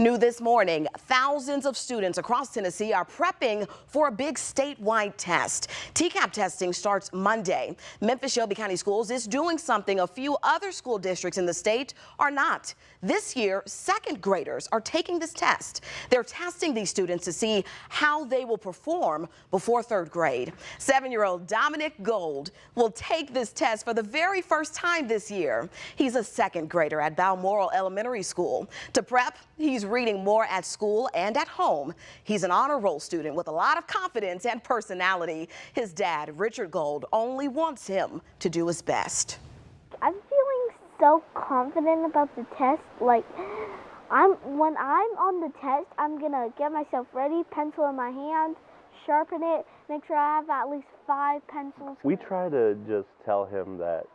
New this morning, thousands of students across Tennessee are prepping for a big statewide test. TCAP testing starts Monday. Memphis-Shelby County Schools is doing something a few other school districts in the state are not. This year, second graders are taking this test. They're testing these students to see how they will perform before third grade. 7-year-old Dominic Gold will take this test for the very first time this year. He's a second grader at Balmoral Elementary School. To prep, he's reading more at school and at home. He's an honor roll student with a lot of confidence and personality. His dad, Richard Gold, only wants him to do his best. I'm feeling so confident about the test. When I'm on the test, I'm gonna get myself ready, pencil in my hand, sharpen it, make sure I have at least 5 pencils. We try to just tell him that,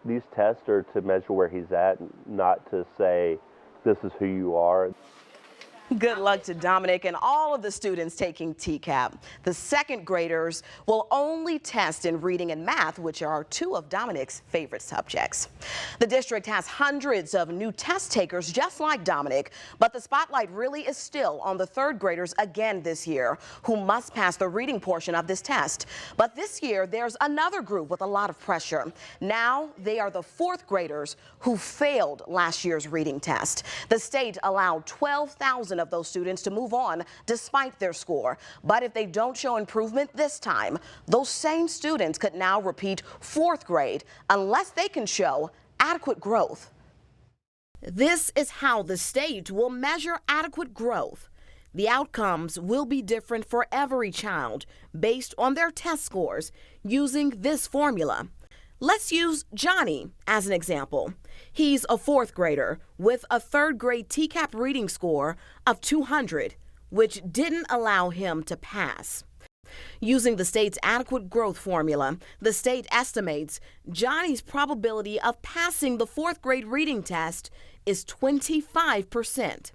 these tests are to measure where he's at, not to say, this is who you are. Good luck to Dominic and all of the students taking TCAP. The second graders will only test in reading and math, which are 2 of Dominic's favorite subjects. The district has hundreds of new test takers just like Dominic, but the spotlight really is still on the third graders again this year, who must pass the reading portion of this test. But this year, there's another group with a lot of pressure. Now they are the 4th graders who failed last year's reading test. The state allowed 12,000 of those students to move on despite their score. But if they don't show improvement this time, those same students could now repeat 4th grade unless they can show adequate growth. This is how the state will measure adequate growth. The outcomes will be different for every child based on their test scores using this formula. Let's use Johnny as an example. He's a 4th grader with a 3rd grade TCAP reading score of 200, which didn't allow him to pass. Using the state's adequate growth formula, the state estimates Johnny's probability of passing the 4th grade reading test is 25%.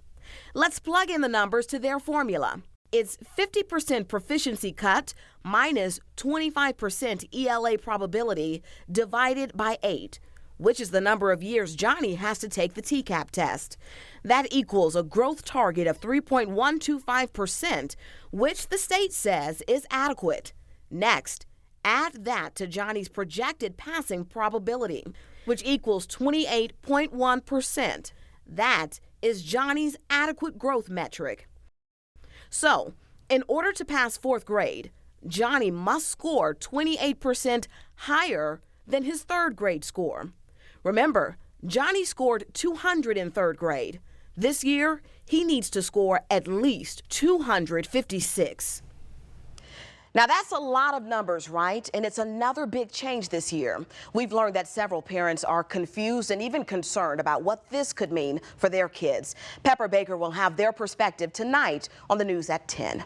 Let's plug in the numbers to their formula. It's 50% proficiency cut minus 25% ELA probability divided by 8, which is the number of years Johnny has to take the TCAP test. That equals a growth target of 3.125%, which the state says is adequate. Next, add that to Johnny's projected passing probability, which equals 28.1%. That is Johnny's adequate growth metric. So, in order to pass 4th grade, Johnny must score 28% higher than his 3rd grade score. Remember, Johnny scored 200 in 3rd grade. This year, he needs to score at least 256. Now that's a lot of numbers, right? And it's another big change this year. We've learned that several parents are confused and even concerned about what this could mean for their kids. Pepper Baker will have their perspective tonight on the news at 10.